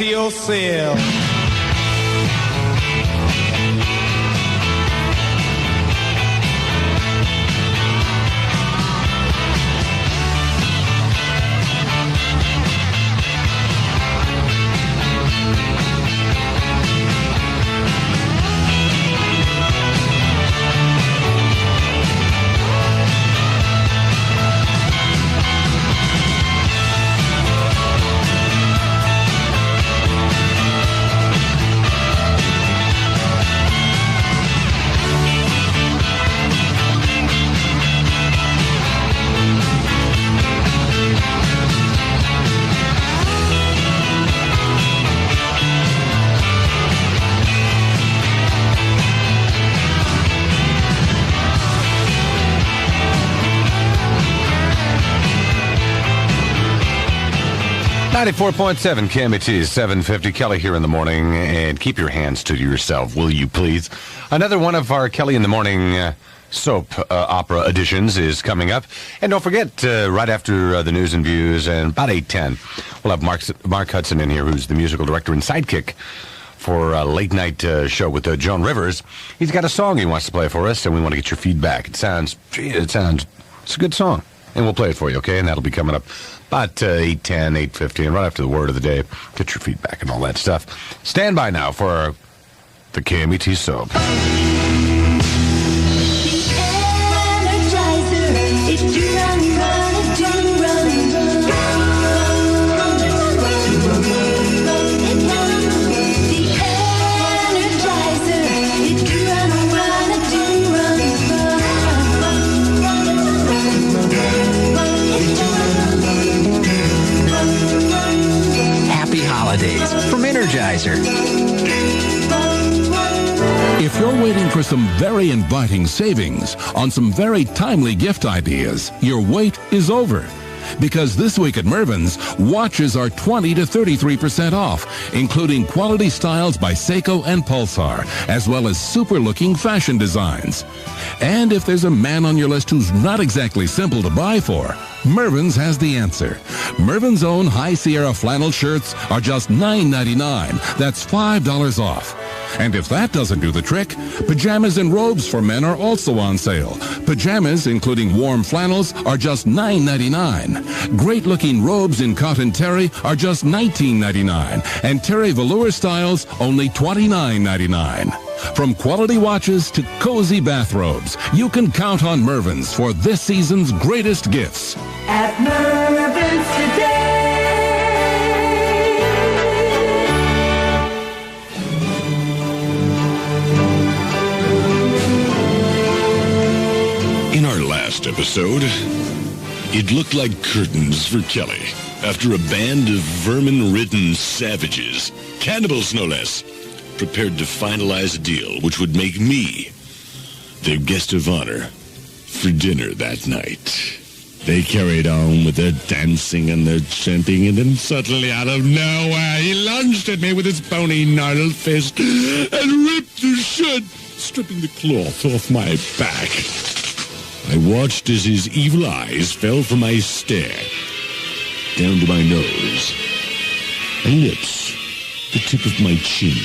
to yourself. .7 KMET 750. Kelly here in the morning, and keep your hands to yourself, will you please? Another one of our Kelly in the Morning soap opera editions is coming up. And don't forget, right after the news and views, and about 8:10, we'll have Mark Hudson in here, who's the musical director and sidekick for a late-night show with Joan Rivers. He's got a song he wants to play for us, and we want to get your feedback. It's a good song. And we'll play it for you, okay? And that'll be coming up about 8:10, 8:50, and right after the word of the day. Get your feedback and all that stuff. Stand by now for the KMET soap. From Energizer. If you're waiting for some very inviting savings on some very timely gift ideas, your wait is over. Because this week at Mervyn's, watches are 20 to 33% off, including quality styles by Seiko and Pulsar, as well as super-looking fashion designs. And if there's a man on your list who's not exactly simple to buy for, Mervyn's has the answer. Mervyn's own High Sierra flannel shirts are just $9.99. That's $5 off. And if that doesn't do the trick, pajamas and robes for men are also on sale. Pajamas, including warm flannels, are just $9.99. Great-looking robes in cotton terry are just $19.99. And terry velour styles, only $29.99. From quality watches to cozy bathrobes, you can count on Mervyn's for this season's greatest gifts. At Mervyn's today. In our last episode, it looked like curtains for Kelly after a band of vermin-ridden savages, cannibals no less, prepared to finalize a deal which would make me their guest of honor for dinner that night. They carried on with their dancing and their chanting, and then suddenly, out of nowhere, he lunged at me with his bony, gnarled fist and ripped the shirt, stripping the cloth off my back. I watched as his evil eyes fell from my stare down to my nose and lips, the tip of my chin.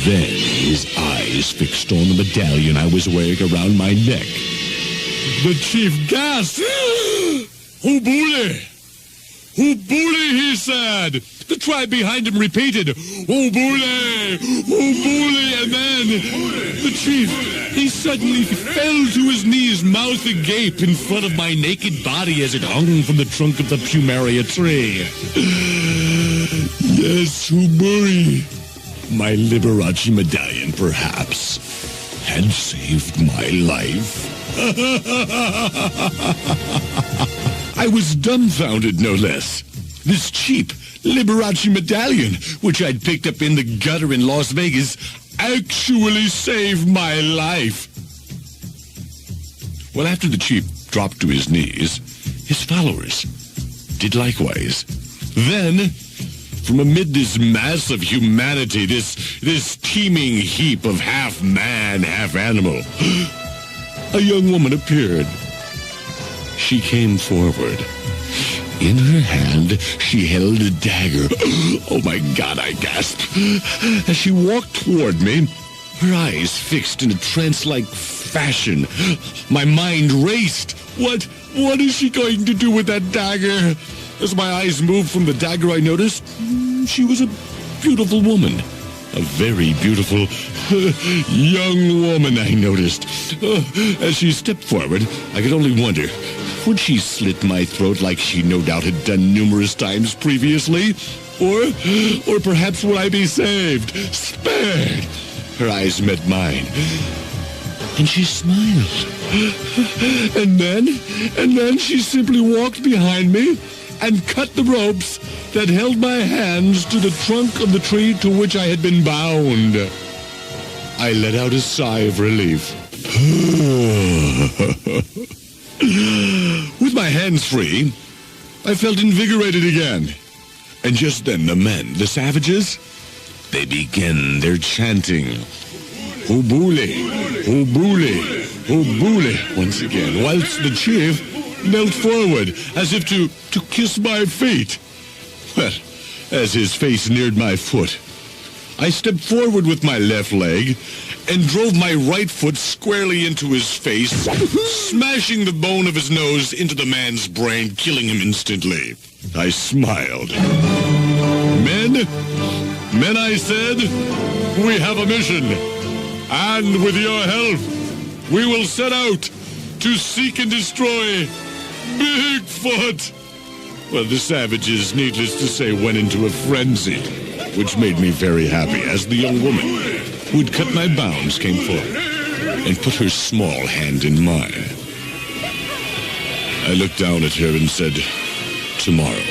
Then his eyes fixed on the medallion I was wearing around my neck. The chief gasped. Ubule! Ubule, he said. The tribe behind him repeated, Ubule! Ubule! And then the chief, he suddenly fell to his knees, mouth agape, in front of my naked body as it hung from the trunk of the plumeria tree. Yes, Ubule. My Liberace medallion, perhaps, had saved my life. I was dumbfounded, no less. This cheap Liberace medallion, which I'd picked up in the gutter in Las Vegas, actually saved my life. Well, after the chief dropped to his knees, his followers did likewise. Then, from amid this mass of humanity, this teeming heap of half man, half animal, a young woman appeared. She came forward, In her hand, she held a dagger. Oh, my God, I gasped. As she walked toward me, her eyes fixed in a trance-like fashion, my mind raced. What is she going to do with that dagger? As my eyes moved from the dagger, I noticed she was a beautiful woman. A very beautiful young woman, I noticed. As she stepped forward, I could only wonder, would she slit my throat like she no doubt had done numerous times previously? Or perhaps would I be saved, spared? Her eyes met mine, and she smiled. And then she simply walked behind me and cut the ropes that held my hands to the trunk of the tree to which I had been bound. I let out a sigh of relief. With my hands free, I felt invigorated again. And just then the men, the savages, they began their chanting. Ubule, ubule, ubule, once again, whilst the chief knelt forward as if to kiss my feet. Well, as his face neared my foot, I stepped forward with my left leg and drove my right foot squarely into his face, smashing the bone of his nose into the man's brain, killing him instantly. I smiled. Men, I said, we have a mission, and with your help, we will set out to seek and destroy Bigfoot. Well, the savages, needless to say, went into a frenzy, which made me very happy as the young woman who had cut my bounds came forward and put her small hand in mine. I looked down at her and said, Tomorrow,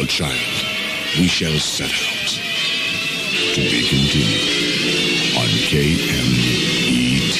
child, we shall set out. To be continued on KMET.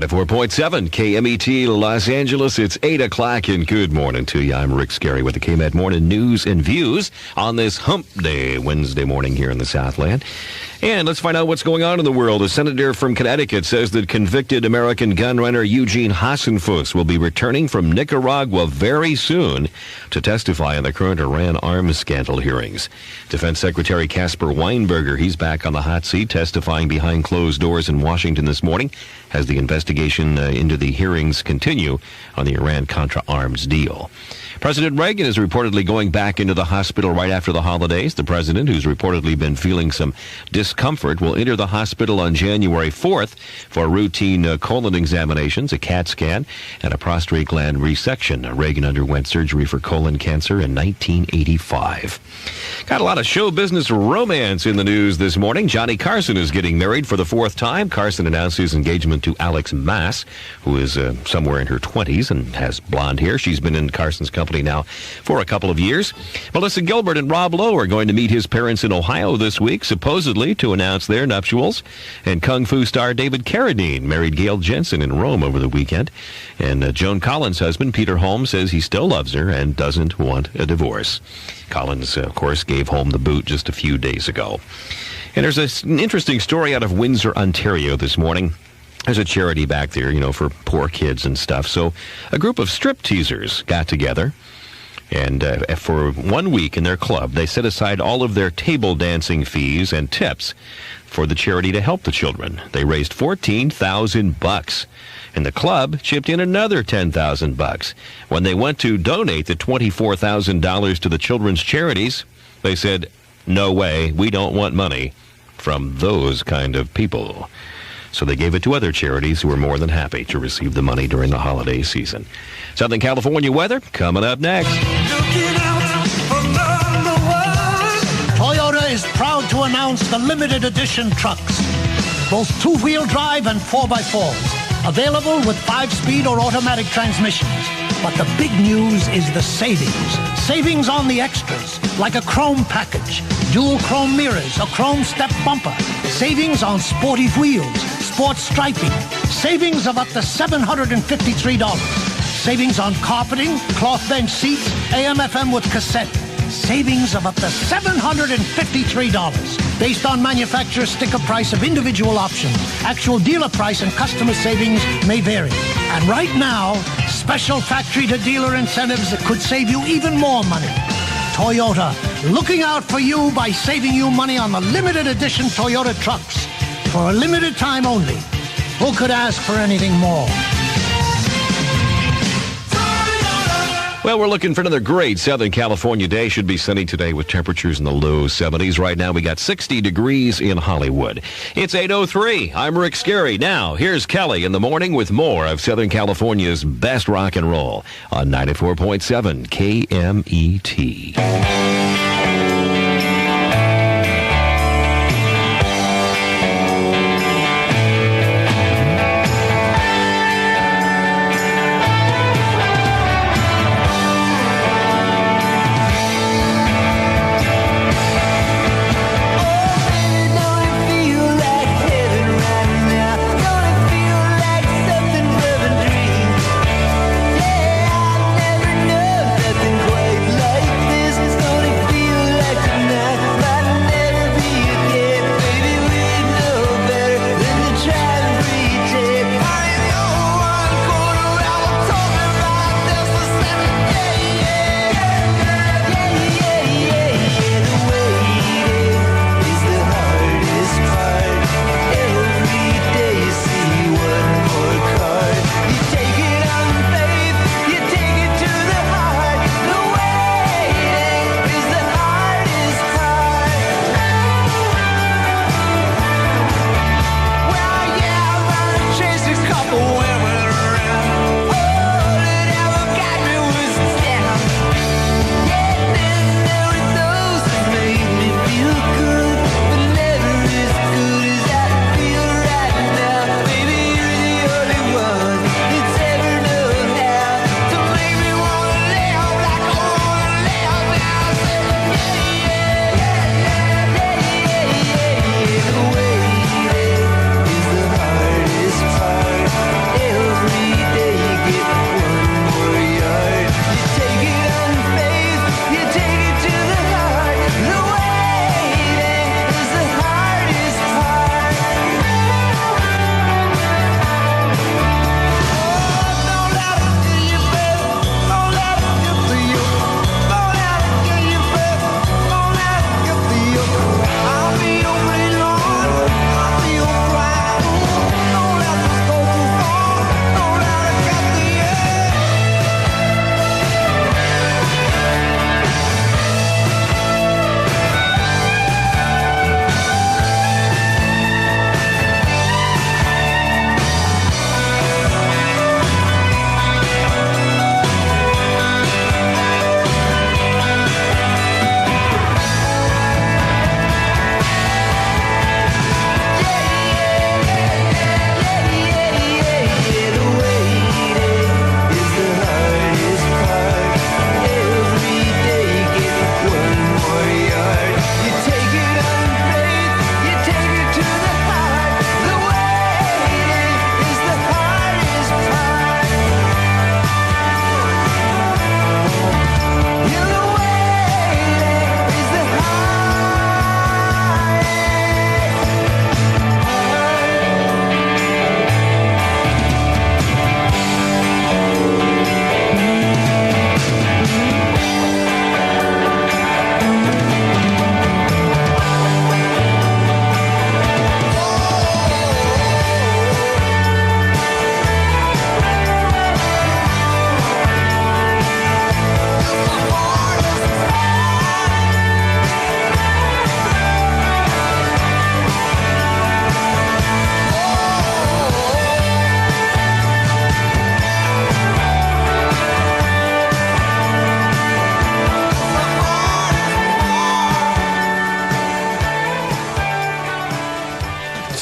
94.7 KMET Los Angeles. It's 8 o'clock and good morning to you. I'm Rick Scary with the KMET Morning News and Views on this Hump Day, Wednesday morning here in the Southland. And let's find out what's going on in the world. A senator from Connecticut says that convicted American gun runner Eugene Hasenfuss will be returning from Nicaragua very soon to testify in the current Iran arms scandal hearings. Defense Secretary Casper Weinberger, he's back on the hot seat, testifying behind closed doors in Washington this morning as the investigation into the hearings continue on the Iran-Contra arms deal. President Reagan is reportedly going back into the hospital right after the holidays. The president, who's reportedly been feeling some discomfort, will enter the hospital on January 4th for routine colon examinations, a CAT scan, and a prostate gland resection. Reagan underwent surgery for colon cancer in 1985. Got a lot of show business romance in the news this morning. Johnny Carson is getting married for the fourth time. Carson announced his engagement to Alex Mass, who is somewhere in her 20s and has blonde hair. She's been in Carson's company now for a couple of years. Melissa Gilbert and Rob Lowe are going to meet his parents in Ohio this week, supposedly to announce their nuptials. And Kung Fu star David Carradine married Gail Jensen in Rome over the weekend. And Joan Collins' husband, Peter Holmes, says he still loves her and doesn't want a divorce. Collins, of course, gave Holmes the boot just a few days ago. And there's an interesting story out of Windsor, Ontario this morning. There's a charity back there, for poor kids and stuff. So a group of strip teasers got together, and for 1 week in their club, they set aside all of their table dancing fees and tips for the charity to help the children. They raised $14,000, and the club chipped in another $10,000. When they went to donate the $24,000 to the children's charities, they said, "No way, we don't want money from those kind of people." So they gave it to other charities who were more than happy to receive the money during the holiday season. Southern California weather coming up next. Toyota is proud to announce the limited edition trucks, both two-wheel drive and 4x4s, available with 5-speed or automatic transmissions. But the big news is the savings. Savings on the extras, like a chrome package, dual chrome mirrors, a chrome step bumper, savings on sporty wheels, sports striping, savings of up to $753, savings on carpeting, cloth bench seats, AM/FM with cassette, savings of up to $753, based on manufacturer sticker price of individual options. Actual dealer price and customer savings may vary. And right now, special factory-to-dealer incentives that could save you even more money. Toyota, looking out for you by saving you money on the limited edition Toyota trucks. For a limited time only. Who could ask for anything more? Well, we're looking for another great Southern California day. Should be sunny today with temperatures in the low 70s. Right now, we got 60 degrees in Hollywood. It's 8:03. I'm Rick Scary. Now, here's Kelly in the morning with more of Southern California's best rock and roll on 94.7 KMET. Never known nothing quite like this. Don't it feel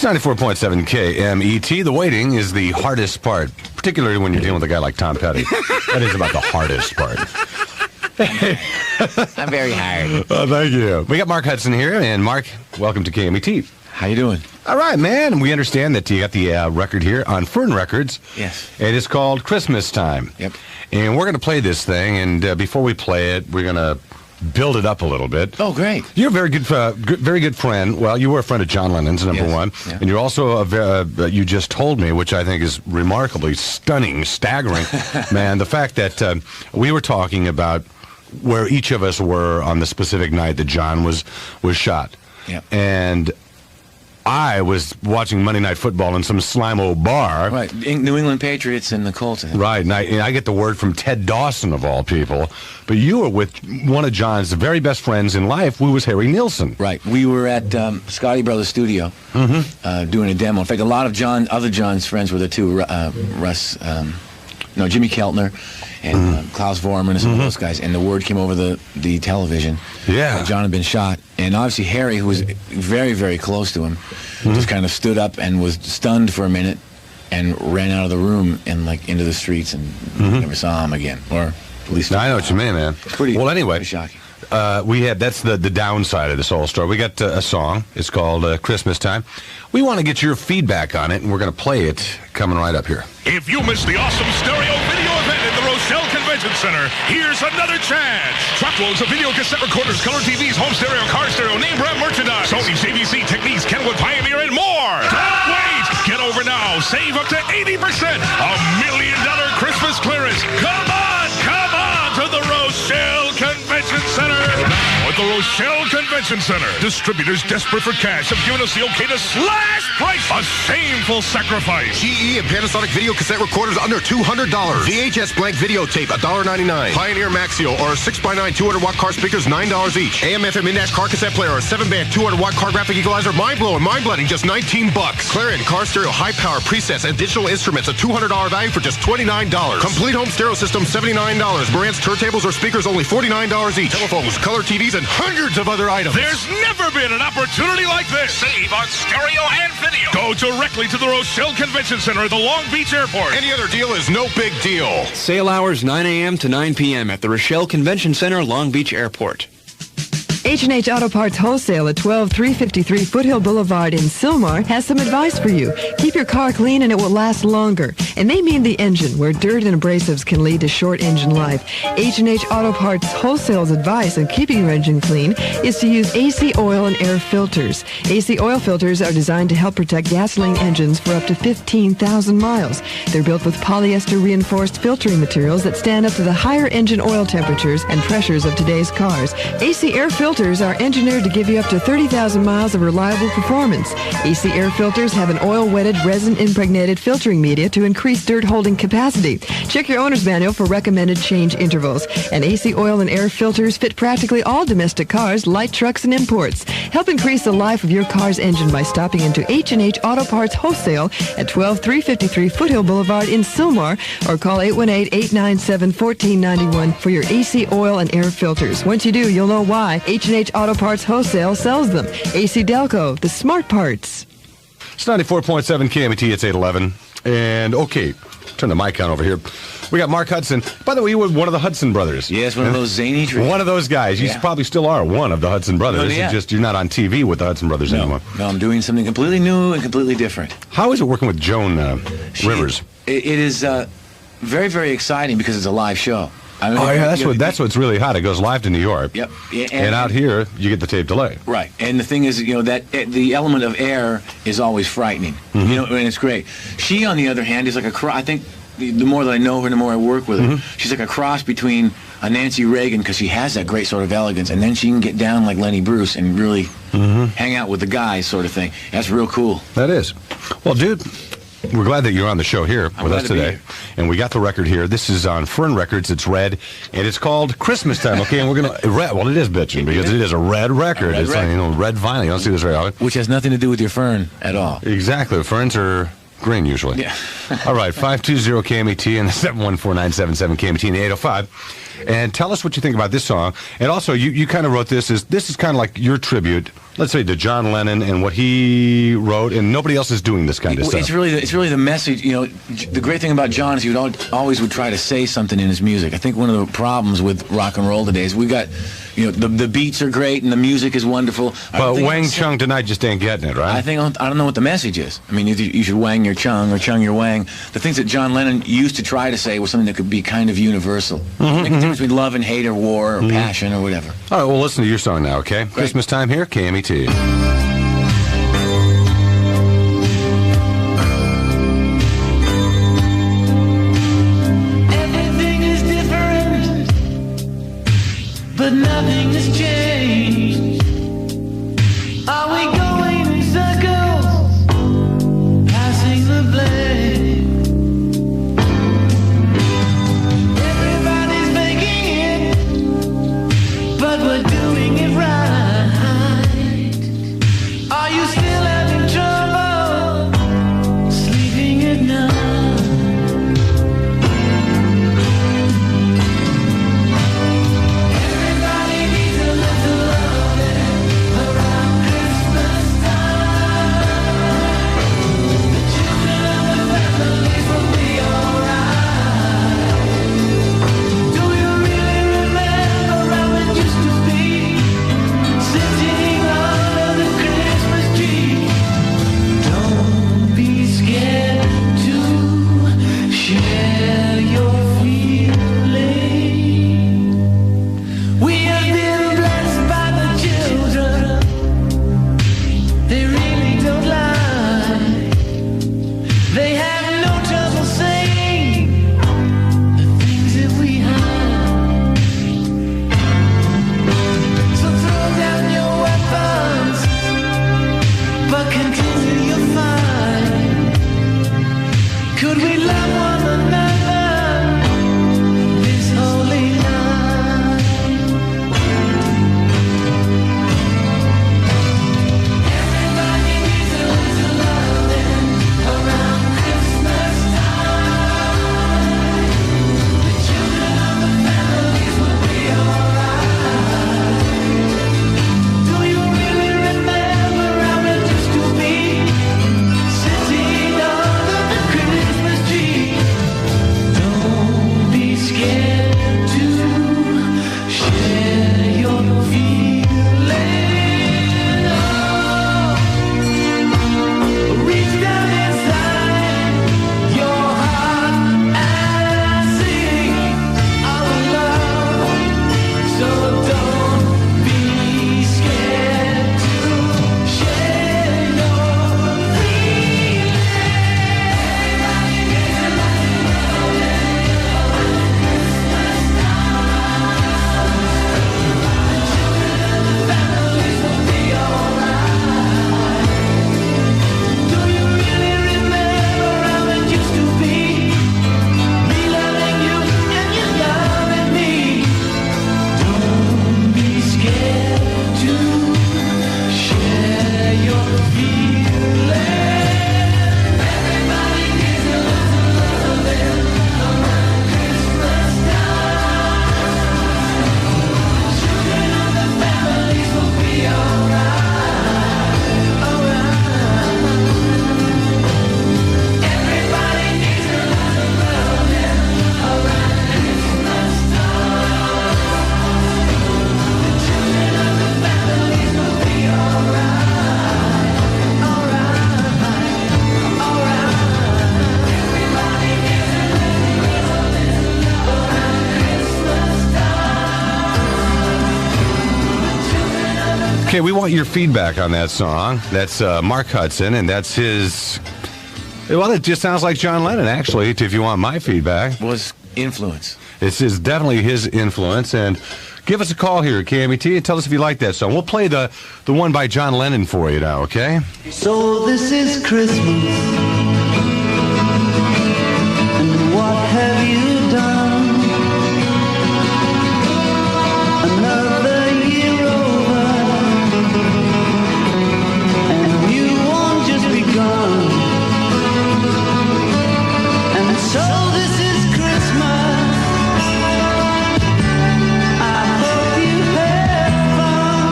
It's 94.7 KMET. The waiting is the hardest part, particularly when you're dealing with a guy like Tom Petty. That is about the hardest part. I'm very hard. Oh, thank you. We got Mark Hudson here, and Mark, welcome to KMET. How you doing? All right, man. We understand that you got the record here on Fern Records. Yes. It is called Christmas Time. Yep. And we're going to play this thing, and before we play it, we're going to build it up a little bit. Oh, great. You're a very good friend. Well, you were a friend of John Lennon's, number one. Yeah. And you're also, you just told me, which I think is remarkably stunning, staggering, man, the fact that we were talking about where each of us were on the specific night that John was shot. Yeah. And I was watching Monday Night Football in some slime-o bar. Right. New England Patriots and the Colts. Right. And I get the word from Ted Dawson, of all people. But you were with one of John's very best friends in life, who was Harry Nilsson. Right. We were at Scotty Brothers Studio doing a demo. In fact, a lot of other John's friends were there too. Jimmy Keltner and Klaus Vormann and some of those guys. And the word came over the television. Yeah. That John had been shot. And obviously Harry, who was very, very close to him, just kind of stood up and was stunned for a minute and ran out of the room and into the streets and never saw him again. Or at least I know what you mean, man. Well, anyway, pretty shocking. That's the downside of this whole story. We got a song. It's called Christmas Time. We want to get your feedback on it, and we're going to play it coming right up here. If you missed the awesome stereo video event at the Rochelle Convention Center, here's another chance. Truckloads of video cassette recorders, color TVs, home stereo, car stereo, name brand merchandise, Sony's ABC, Techniques, Kenwood, Pioneer, and more. Don't wait. Get over now. Save up to 80%. $1 million Christmas clearance. Come on to the Rochelle Convention Center. Now at the Rochelle Convention Center, distributors desperate for cash have given us the okay to slash price. A shameful sacrifice. GE and Panasonic video cassette recorders under $200. VHS blank videotape $1.99. Pioneer Maxio or 6x9 200-watt car speakers $9 each. AM/FM in-dash car cassette player or 7-band 200-watt car graphic equalizer mind-blowing, mind-blending just $19. Clarion car stereo high-power presets and digital instruments a $200 value for just $29. Complete home stereo system $79. Marantz turntables or speakers only $49 each. Telephones, color TVs, and hundreds of other items. There's never been an opportunity like this. Save on stereo and video. Go directly to the Rochelle Convention Center at the Long Beach Airport. Any other deal is no big deal. Sale hours 9 a.m. to 9 p.m. at the Rochelle Convention Center, Long Beach Airport. H&H Auto Parts Wholesale at 12353 Foothill Boulevard in Sylmar has some advice for you. Keep your car clean and it will last longer. And they mean the engine, where dirt and abrasives can lead to short engine life. H&H Auto Parts Wholesale's advice on keeping your engine clean is to use AC oil and air filters. AC oil filters are designed to help protect gasoline engines for up to 15,000 miles. They're built with polyester reinforced filtering materials that stand up to the higher engine oil temperatures and pressures of today's cars. AC air filters are engineered to give you up to 30,000 miles of reliable performance. AC air filters have an oil-wetted, resin-impregnated filtering media to increase dirt-holding capacity. Check your owner's manual for recommended change intervals. And AC oil and air filters fit practically all domestic cars, light trucks, and imports. Help increase the life of your car's engine by stopping into H&H Auto Parts Wholesale at 12353 Foothill Boulevard in Sylmar or call 818-897-1491 for your AC oil and air filters. Once you do, you'll know why H&H Auto Parts Wholesale sells them. AC Delco, the smart parts. It's 94.7 KMET. It's 8:11. And, okay, turn the mic on over here. We got Mark Hudson. By the way, you were one of the Hudson brothers. Yes, one of those zany tricks. One of those guys. You probably still are one of the Hudson brothers. Oh, yeah. It's just you're not on TV with the Hudson brothers anymore. No, I'm doing something completely new and completely different. How is it working with Joan Rivers? It is very, very exciting because it's a live show. I mean, that's what's really hot. It goes live to New York. Yep. And out here, you get the tape delay. Right. And the thing is, that the element of air is always frightening. And it's great. She, on the other hand, is like I think the more that I know her, the more I work with her. She's like a cross between a Nancy Reagan, because she has that great sort of elegance, and then she can get down like Lenny Bruce and really hang out with the guys sort of thing. That's real cool. That is. Well, dude, we're glad that you're on the show here with us today. And we got the record here. This is on Fern Records. It's red, and it's called Christmas Time. Okay, and we're going to... Well, it is bitching because it is a red record. It's red vinyl. You don't see this very often. Which has nothing to do with your fern at all. Exactly. The ferns are green usually. Yeah. All right, 520-KMET and 714-977-KMET and 805. And tell us what you think about this song. And also, you kind of wrote this is kind of like your tribute let's say, to John Lennon and what he wrote, and nobody else is doing this kind of stuff. It's really the message. The great thing about John is he always would try to say something in his music. I think one of the problems with rock and roll today is we got, the beats are great and the music is wonderful. But Wang Chung tonight just ain't getting it, right? I don't know what the message is. I mean, you should wang your chung or chung your wang. The things that John Lennon used to try to say was something that could be kind of universal. Make a difference between love and hate or war or passion or whatever. All right, well, listen to your song now, okay? Great. Christmas time here, KMET. But nothing has changed. Are we going in circles, passing the blame? Everybody's making it, but we're doing it right. Are you still having trouble sleeping at night? Okay, we want your feedback on that song. That's Mark Hudson, and that's his... Well, it just sounds like John Lennon, actually, if you want my feedback. Was influence. This is definitely his influence, and give us a call here at KMET and tell us if you like that song. We'll play the one by John Lennon for you now, okay? So this is Christmas, and what have you done? Another year over, and you won't just be gone. And so this is Christmas, I hope you had fun.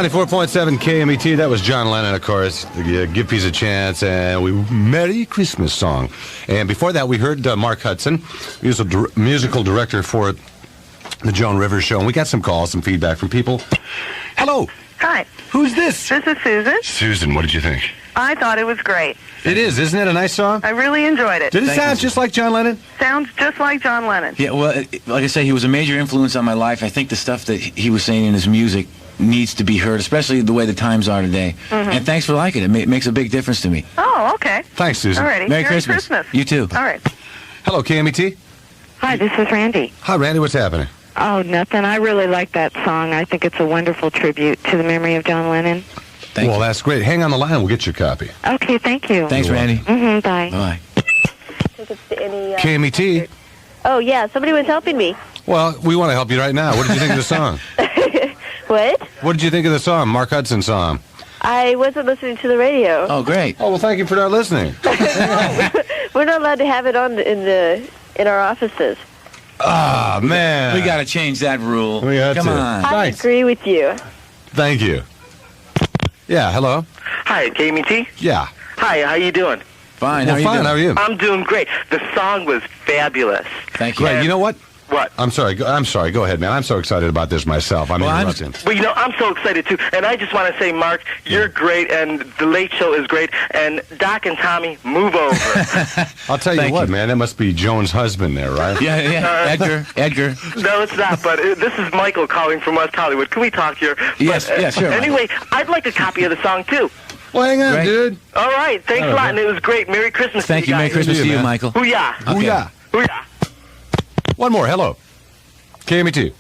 94.7 KMET. That was John Lennon, of course. The Give Peace a Chance, and Merry Christmas song. And before that, we heard Mark Hudson, musical director for the Joan Rivers Show. And we got some calls, some feedback from people. Hello. Hi. Who's this? This is Susan. Susan, what did you think? I thought it was great. It is, isn't it? A nice song? I really enjoyed it. Did it sound just like John Lennon? Sounds just like John Lennon. Yeah, well, like I say, he was a major influence on my life. I think the stuff that he was saying in his music needs to be heard, especially the way the times are today. Mm-hmm. And thanks for liking it. It makes a big difference to me. Oh, okay. Thanks, Susan. All righty. Merry Christmas. You too. All right. Hello, KMET. Hi, this is Randy. Hi, Randy. What's happening? Oh, nothing. I really like that song. I think it's a wonderful tribute to the memory of John Lennon. Well, that's great. Hang on the line. We'll get you a copy. Okay, thank you. Thanks, Randy. Mm-hmm, bye. Bye. KMET. Oh, yeah. Somebody was helping me. Well, we want to help you right now. What did you think of the song? What? What did you think of the song? Mark Hudson song. I wasn't listening to the radio. Oh, great. Oh, well, thank you for not listening. We're not allowed to have it on in our offices. Ah, man. We got to change that rule. We got Come to. on. I agree with you. Thank you. Yeah, hello? Hi, KMET? Yeah. Hi, how you doing? Fine. Well, fine. How are you? I'm doing great. The song was fabulous. Thank you. Great. You know what? What? I'm sorry. Go ahead, man. I'm so excited about this myself. I'm interrupting. Well, I'm so excited, too. And I just want to say, Mark, you're great, and The Late Show is great. And Doc and Tommy, move over. I'll tell you what, man. That must be Joan's husband there, right? Yeah. Edgar. No, it's not, but this is Michael calling from West Hollywood. Can we talk here? Yes, sure. Anyway, I'd like a copy of the song, too. Well, hang on, dude. All right. Thanks a lot, and it was great. Merry Christmas to you guys. Thank you. Merry Christmas to you, Michael. Hoo-yah. Okay. Hoo-yah. Hoo-yah. One more. Hello. KMET.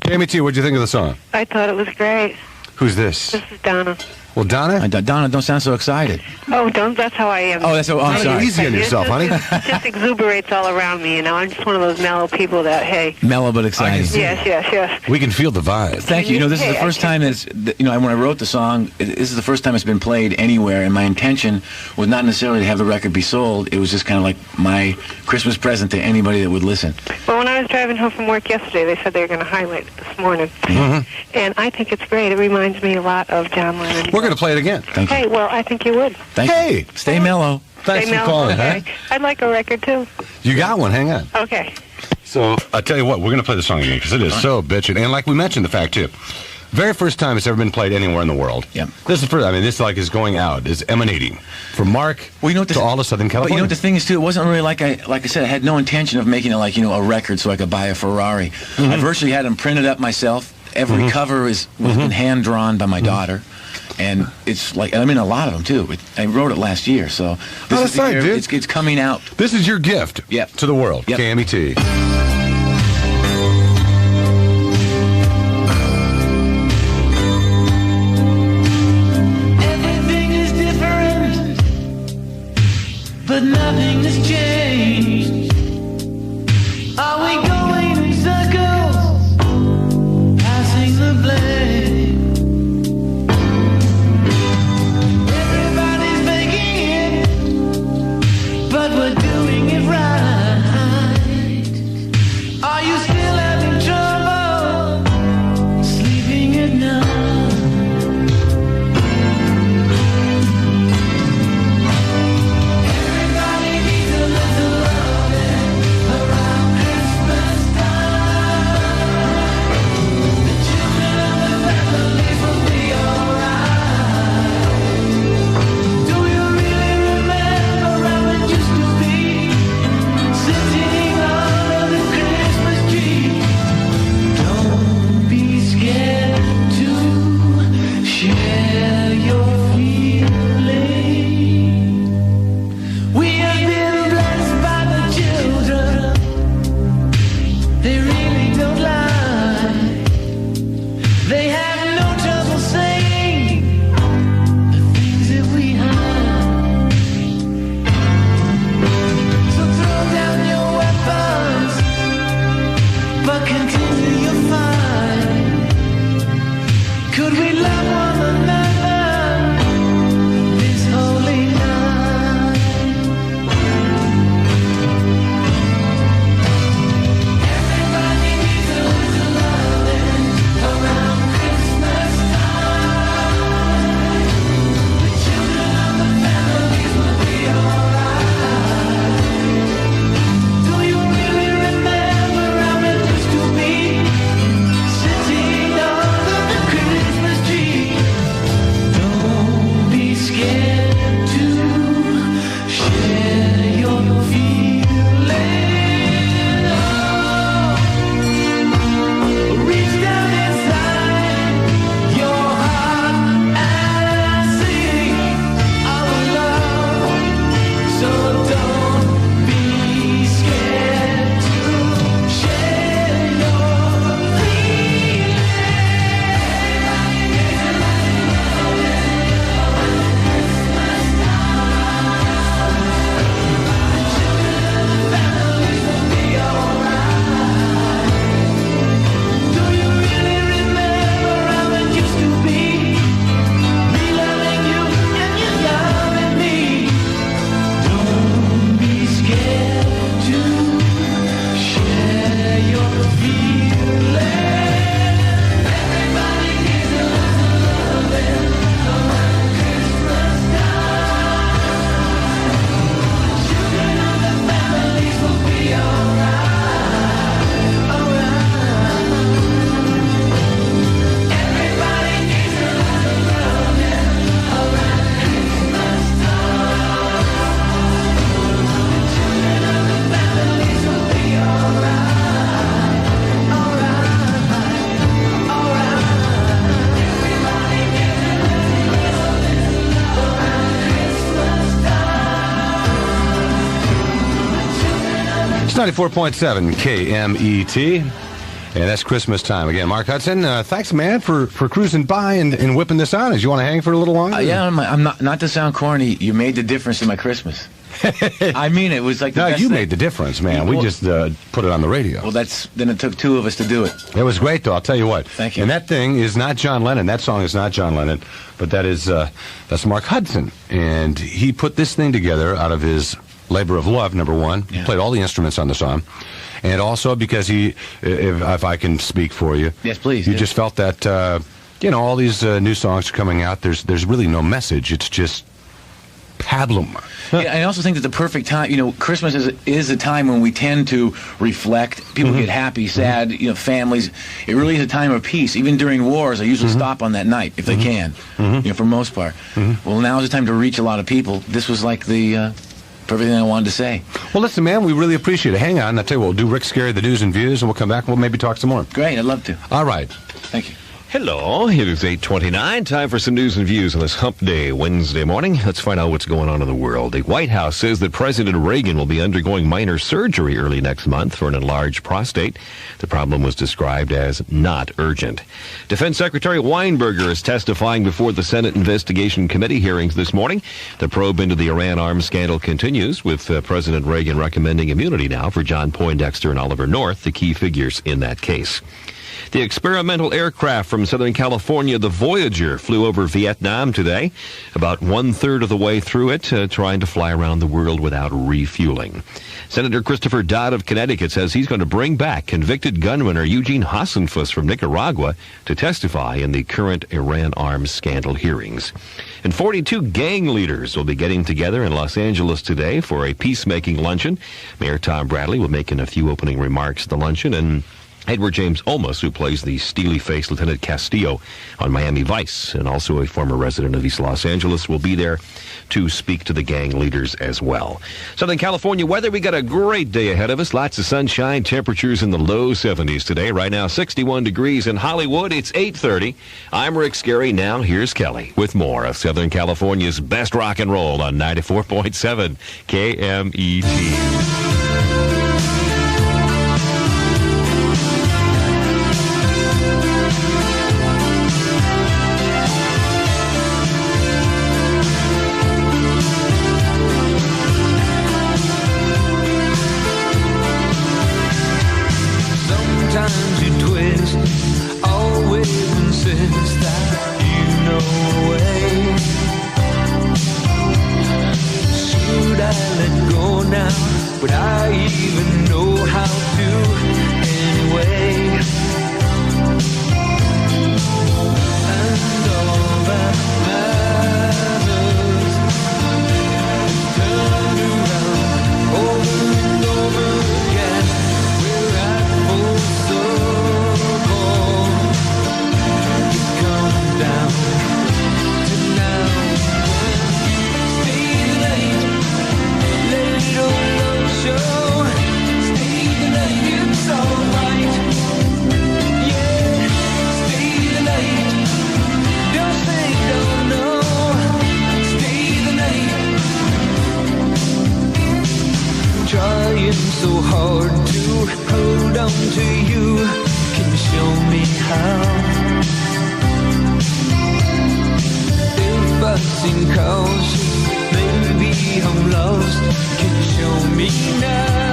KMET, what'd you think of the song? I thought it was great. Who's this? This is Donna. Well, Donna? Donna, don't sound so excited. Oh, that's how I am. Oh, I'm sorry. Easy on yourself, honey. It just exuberates all around me, I'm just one of those mellow people that, hey. Mellow but excited. Yes. We can feel the vibe. Thank you. This is the first time when I wrote the song, this is the first time it's been played anywhere, and my intention was not necessarily to have the record be sold. It was just kind of like my Christmas present to anybody that would listen. Well, when I was driving home from work yesterday, they said they were going to highlight it this morning. Mm-hmm. And I think it's great. It reminds me a lot of John Lennon. We're going to play it again. Hey, well, I think you would. Hey! Stay mellow. Thanks for calling, okay. huh? I'd like a record, too. You got one. Hang on. Okay. So, I'll tell you what. We're going to play the song again because it is so bitchin'. And like we mentioned, the fact, too. Very first time it's ever been played anywhere in the world. Yep. This is first. I mean, this is going out, is emanating from Mark to all of Southern California. But you know what the thing is, too? It wasn't really like I said, I had no intention of making it a record so I could buy a Ferrari. Mm-hmm. I virtually had them printed up myself. Every cover was hand drawn by my daughter. And it's like, I mean, a lot of them, too. I wrote it last year, so this is the year, dude. It's coming out. This is your gift to the world. Yep. KMET. Everything is different, but nothing has changed. Are we going in circles, passing the blame? But we're doing it right. 94.7 KMET. And that's Christmas time. Again, Mark Hudson, thanks, man, for cruising by and whipping this on. You want to hang for a little longer? Yeah, I'm not to sound corny. You made the difference in my Christmas. I mean, it was like the best you thing. made the difference, man. We just put it on the radio. Well, then it took two of us to do it. It was great, though. I'll tell you what. Thank you. And that thing is not John Lennon. That song is not John Lennon, but that's Mark Hudson, and he put this thing together out of his labor of love. Number one, he played all the instruments on the song, and also because if I can speak for you, yes, please. You just felt that all these new songs are coming out. There's really no message. It's just pablum. Yeah, I also think that the perfect time, Christmas is a time when we tend to reflect. People get happy, sad, families. It really is a time of peace. Even during wars, I usually stop on that night if they can, for most part. Well, now is the time to reach a lot of people. This was like the perfect thing I wanted to say. Well, listen, man, we really appreciate it. Hang on. I'll tell you what, we'll do Rick Scary, the news and views, and we'll come back and we'll maybe talk some more. Great, I'd love to. All right. Thank you. Hello, it is 8:29. Time for some news and views on this Hump Day Wednesday morning. Let's find out what's going on in the world. The White House says that President Reagan will be undergoing minor surgery early next month for an enlarged prostate. The problem was described as not urgent. Defense Secretary Weinberger is testifying before the Senate Investigation Committee hearings this morning. The probe into the Iran arms scandal continues, with President Reagan recommending immunity now for John Poindexter and Oliver North, the key figures in that case. The experimental aircraft from Southern California, the Voyager, flew over Vietnam today, about one-third of the way through it, trying to fly around the world without refueling. Senator Christopher Dodd of Connecticut says he's going to bring back convicted gunrunner Eugene Hasenfuss from Nicaragua to testify in the current Iran arms scandal hearings. And 42 gang leaders will be getting together in Los Angeles today for a peacemaking luncheon. Mayor Tom Bradley will make a few opening remarks at the luncheon, and Edward James Olmos, who plays the steely-faced Lieutenant Castillo on Miami Vice, and also a former resident of East Los Angeles, will be there to speak to the gang leaders as well. Southern California weather, we got a great day ahead of us. Lots of sunshine, temperatures in the low 70s today. Right now, 61 degrees in Hollywood. It's 8:30. I'm Rick Scary. Now, here's Kelly with more of Southern California's best rock and roll on 94.7 KMET. Would I even know how to anyway? And all that matters turned around over and over again. We're at full circle. You come down to now. Stay late, late show. Stay the night, it's alright. Yeah, stay the night. Don't say don't know. Stay the night. Trying so hard to hold on to you. Can you show me how? If I seem cautious, maybe I'm lost. Can you show me now?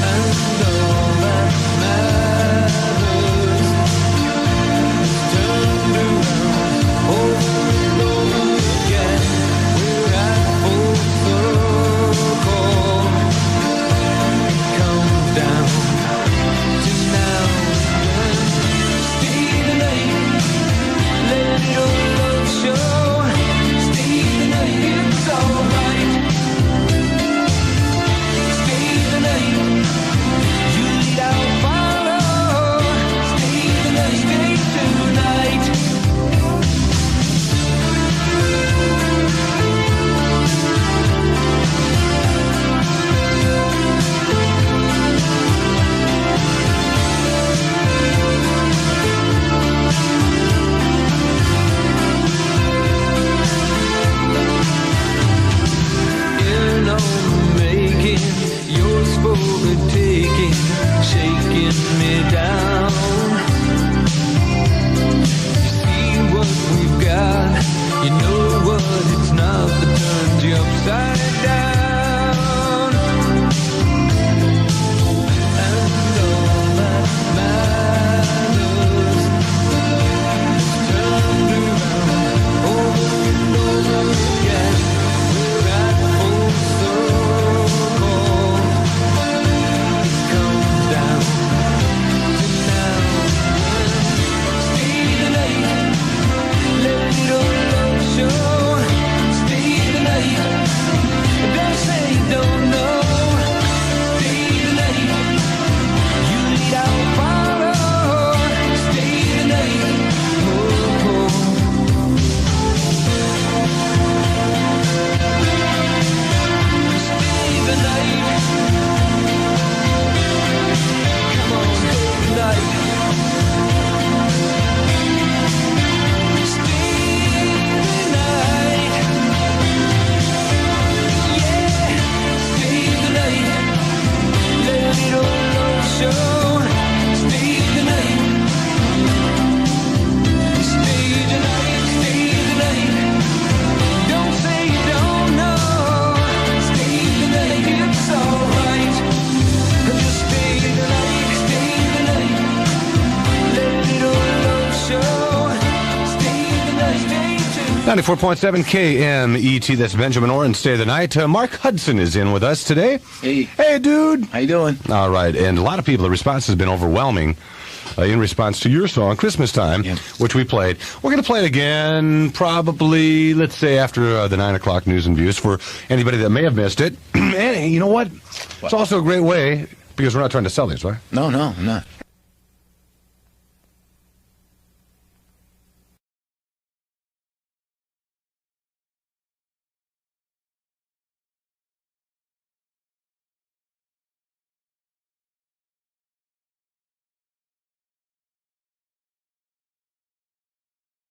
And all that matters is turned around over and over again. We're at full circle. It comes down to now. Stay the night, let it 94.7 KMET, that's Benjamin Orrin, Stay the Night. Mark Hudson is in with us today. Hey. Hey, dude. How you doing? All right, and a lot of people, the response has been overwhelming in response to your song, Christmas Time, which we played. We're going to play it again probably, let's say, after the 9 o'clock news and views for anybody that may have missed it. And you know what? It's also a great way, because we're not trying to sell these, right? No, I'm not.